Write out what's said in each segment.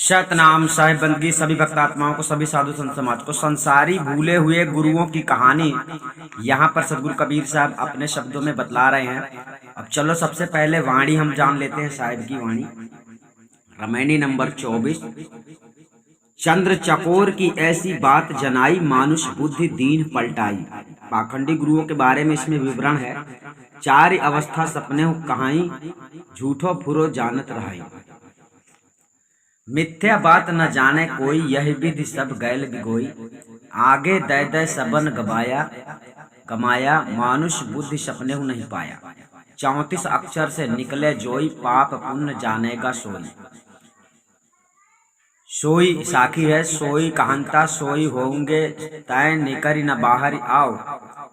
सतनाम साहिब बंदगी सभी भक्त आत्माओं को, सभी साधु संत समाज को, संसारी भूले हुए गुरुओं की कहानी यहाँ पर सदगुरु कबीर साहब अपने शब्दों में बतला रहे हैं। अब चलो सबसे पहले वाणी हम जान लेते हैं साहिब की वाणी। रामायणी नंबर 24। चंद्र चकोर की ऐसी बात जनाई, मानुष बुद्धि दीन पलटाई। पाखंडी गुरुओं के बारे में इसमें विवरण है। चार अवस्था सपने कहाई, झूठो फुरो जानत रहाई। मिथ्या बात न जाने कोई, यह विधि सब गैल बिगोई। आगे दय दय सबन गमाया, मानुष बुद्धि सपने नहीं पाया। 34 अक्षर से निकले जोई, पाप पुण्य जानेगा सोई। सोई साखी है, सोई कहंता सोई होंगे, तय निकरी न बाहर आओ।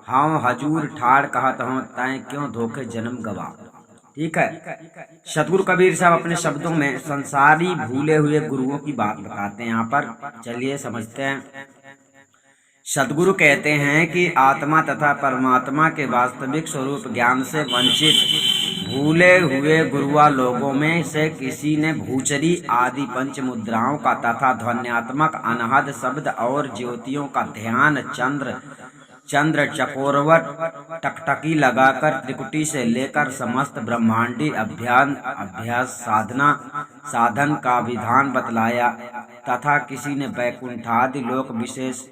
हाँ हजूर ठाड़ कहत हूँ, तय क्यों धोखे जन्म गवा। ठीक है। सतगुरु कबीर साहब अपने शब्दों में संसारी भूले हुए गुरुओं की बात बताते हैं। यहाँ पर चलिए समझते हैं। सतगुरु कहते हैं कि आत्मा तथा परमात्मा के वास्तविक स्वरूप ज्ञान से वंचित भूले हुए गुरुआ लोगों में से किसी ने भूचरी आदि पंच मुद्राओं का तथा ध्वन्यात्मक अनहद शब्द और ज्योतियों का ध्यान चंद्र चकोरवट टकटकी लगाकर त्रिकुटी से लेकर समस्त ब्रह्मांडी अभ्यास साधन का विधान बतलाया, तथा किसी ने वैकुंठादि लोक विशेष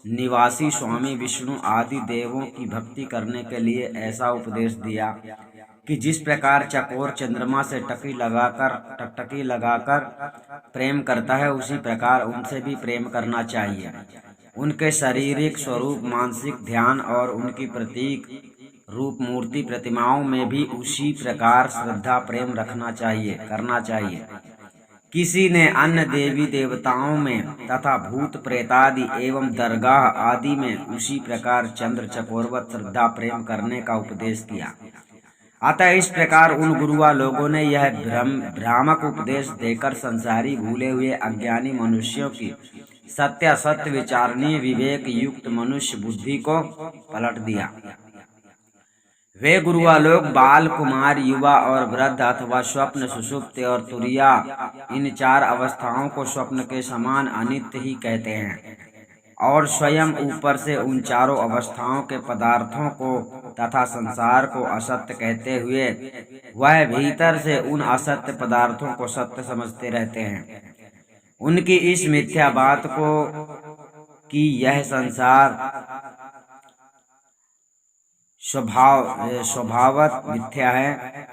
निवासी स्वामी विष्णु आदि देवों की भक्ति करने के लिए ऐसा उपदेश दिया कि जिस प्रकार चकोर चंद्रमा से टकटकी लगाकर प्रेम करता है, उसी प्रकार उनसे भी प्रेम करना चाहिए। उनके शारीरिक स्वरूप, मानसिक ध्यान और उनकी प्रतीक रूप मूर्ति प्रतिमाओं में भी उसी प्रकार श्रद्धा प्रेम करना चाहिए। किसी ने अन्य देवी देवताओं में तथा भूत प्रेतादि एवं दरगाह आदि में उसी प्रकार चंद्र चकोरवत श्रद्धा प्रेम करने का उपदेश किया। अतः इस प्रकार उन गुरुआ लोगों ने यह भ्रामक उपदेश देकर संसारी भूले हुए अज्ञानी मनुष्यों की सत्य विचारणीय विवेक युक्त मनुष्य बुद्धि को पलट दिया। वे गुरुआ लोग बाल, कुमार, युवा और वृद्ध अथवा स्वप्न, सुषुप्ति और तुरिया, इन चार अवस्थाओं को स्वप्न के समान अनित्य ही कहते हैं और स्वयं ऊपर से उन चारों अवस्थाओं के पदार्थों को तथा संसार को असत्य कहते हुए वह भीतर से उन असत्य पदार्थों को सत्य समझते रहते हैं। उनकी इस मिथ्या बात को कि यह संसार स्वभावत मिथ्या है,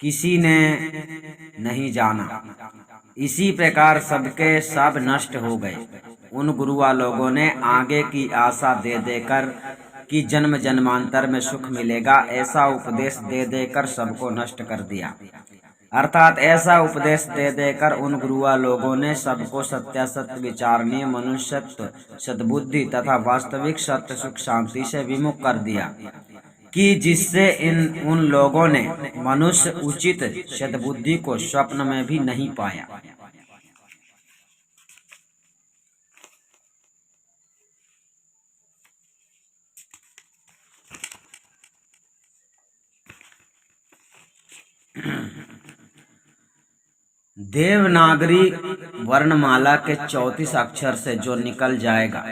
किसी ने नहीं जाना। इसी प्रकार सबके सब नष्ट हो गए। उन गुरुआ लोगों ने आगे की आशा दे देकर कि जन्म जन्मांतर में सुख मिलेगा, ऐसा उपदेश दे देकर सबको नष्ट कर दिया। अर्थात ऐसा उपदेश दे देकर उन गुरुआ लोगों ने सबको सत्यासत्य विचारणीय मनुष्यत्व, सद्बुद्धि तथा वास्तविक सत्य सुख शांति से विमुख कर दिया कि जिससे उन लोगों ने मनुष्य उचित सद्बुद्धि को स्वप्न में भी नहीं पाया। देवनागरी वर्णमाला के 34 अक्षर से जो निकल जाएगा,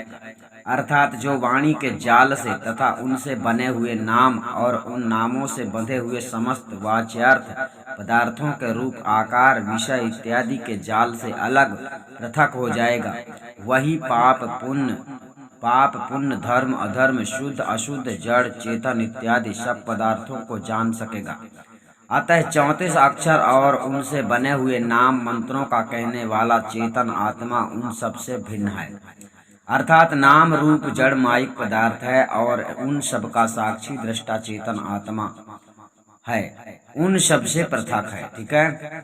अर्थात जो वाणी के जाल से तथा उनसे बने हुए नाम और उन नामों से बंधे हुए समस्त वाच्यार्थ पदार्थों के रूप, आकार, विषय इत्यादि के जाल से अलग पृथक हो जाएगा, वही पाप पुण्य, धर्म अधर्म, शुद्ध अशुद्ध, जड़ चेतन इत्यादि सब पदार्थों को जान सकेगा। अतः 34 अक्षर और उनसे बने हुए नाम मंत्रों का कहने वाला चेतन आत्मा उन सबसे भिन्न है। अर्थात नाम रूप जड़ माइक पदार्थ है और उन सब का साक्षी दृष्टा चेतन आत्मा है, उन सब से पृथक है। ठीक है।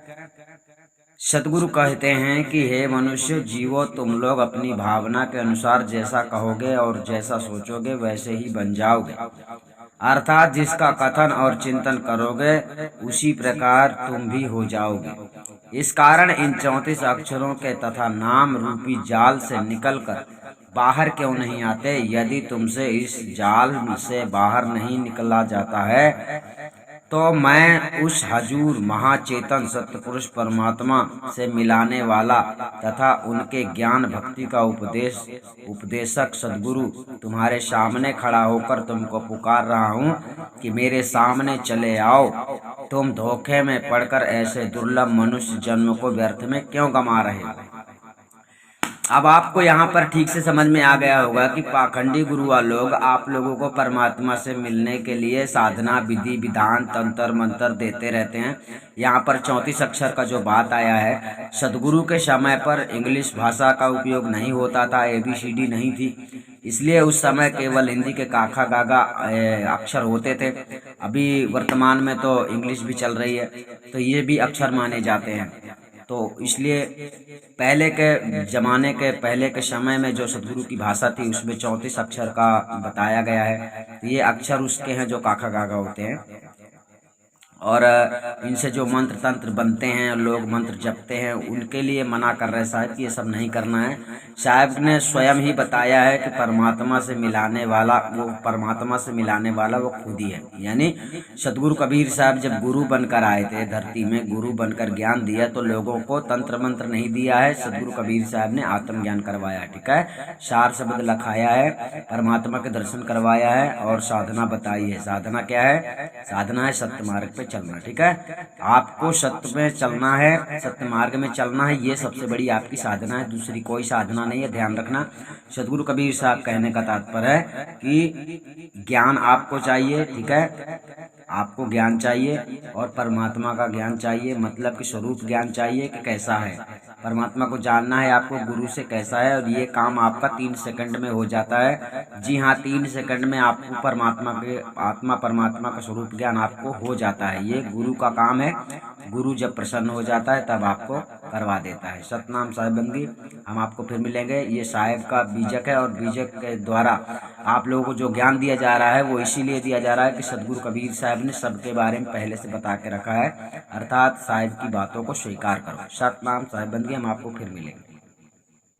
सतगुरु कहते हैं कि हे मनुष्य जीवो, तुम लोग अपनी भावना के अनुसार जैसा कहोगे और जैसा सोचोगे वैसे ही बन जाओगे। अर्थात जिसका कथन और चिंतन करोगे उसी प्रकार तुम भी हो जाओगे। इस कारण इन 34 अक्षरों के तथा नाम रूपी जाल से निकलकर बाहर क्यों नहीं आते? यदि तुमसे इस जाल से बाहर नहीं निकला जाता है तो मैं उस हजूर महाचेतन सत्पुरुष परमात्मा से मिलाने वाला तथा उनके ज्ञान भक्ति का उपदेशक सद्गुरु तुम्हारे सामने खड़ा होकर तुमको पुकार रहा हूँ कि मेरे सामने चले आओ। तुम धोखे में पड़कर ऐसे दुर्लभ मनुष्य जन्म को व्यर्थ में क्यों गंवा रहे हो। अब आपको यहाँ पर ठीक से समझ में आ गया होगा कि पाखंडी गुरुआ लोग आप लोगों को परमात्मा से मिलने के लिए साधना विधि विधान तंत्र मंत्र देते रहते हैं। यहाँ पर 34 अक्षर का जो बात आया है, सदगुरु के समय पर इंग्लिश भाषा का उपयोग नहीं होता था, ABCD नहीं थी, इसलिए उस समय केवल हिंदी के काखा गागा अक्षर होते थे। अभी वर्तमान में तो इंग्लिश भी चल रही है, तो ये भी अक्षर माने जाते हैं। तो इसलिए पहले के जमाने के पहले के समय में जो सदगुरु की भाषा थी उसमें 34 अक्षर का बताया गया है। ये अक्षर उसके हैं जो काखा गागा होते हैं, और इनसे जो मंत्र तंत्र बनते हैं, लोग मंत्र जपते हैं, उनके लिए मना कर रहे साहब कि ये सब नहीं करना है। साहब ने स्वयं ही बताया है कि परमात्मा से मिलाने वाला वो खुद ही है। यानी सदगुरु कबीर साहब जब गुरु बनकर आए थे धरती में, गुरु बनकर ज्ञान दिया तो लोगों को तंत्र मंत्र नहीं दिया है, सदगुरु कबीर साहब ने आत्मज्ञान करवाया, ठीक है, सार शब्द लखाया है, परमात्मा के दर्शन करवाया है और साधना बताई है। साधना क्या है? साधना है सत्य मार्ग पे चलना, ठीक है। आपको सत्य में चलना है, सत्य मार्ग में चलना है, ये सबसे बड़ी आपकी साधना है, दूसरी कोई साधना नहीं है। ध्यान रखना, सदगुरु कबीर साहब कहने का तात्पर्य है कि ज्ञान आपको चाहिए, ठीक है, आपको ज्ञान चाहिए और परमात्मा का ज्ञान चाहिए, मतलब कि स्वरूप ज्ञान चाहिए कि कैसा है परमात्मा को जानना है आपको, गुरु से कैसा है। और ये काम आपका 3 सेकंड में हो जाता है। जी हाँ, 3 सेकंड में आपको परमात्मा का स्वरूप ज्ञान आपको हो जाता है। ये गुरु का काम है। गुरु जब प्रसन्न हो जाता है तब आपको करवा देता है। सतनाम साहिब बंदी, हम आपको फिर मिलेंगे। ये साहिब का बीजक है और बीजक के द्वारा आप लोगों को जो ज्ञान दिया जा रहा है वो इसीलिए दिया जा रहा है कि सदगुरु कबीर साहब ने सबके बारे में पहले से बता के रखा है, अर्थात साहिब की बातों को स्वीकार करो। सतनाम साहिब बंदी, हम आपको फिर मिलेंगे।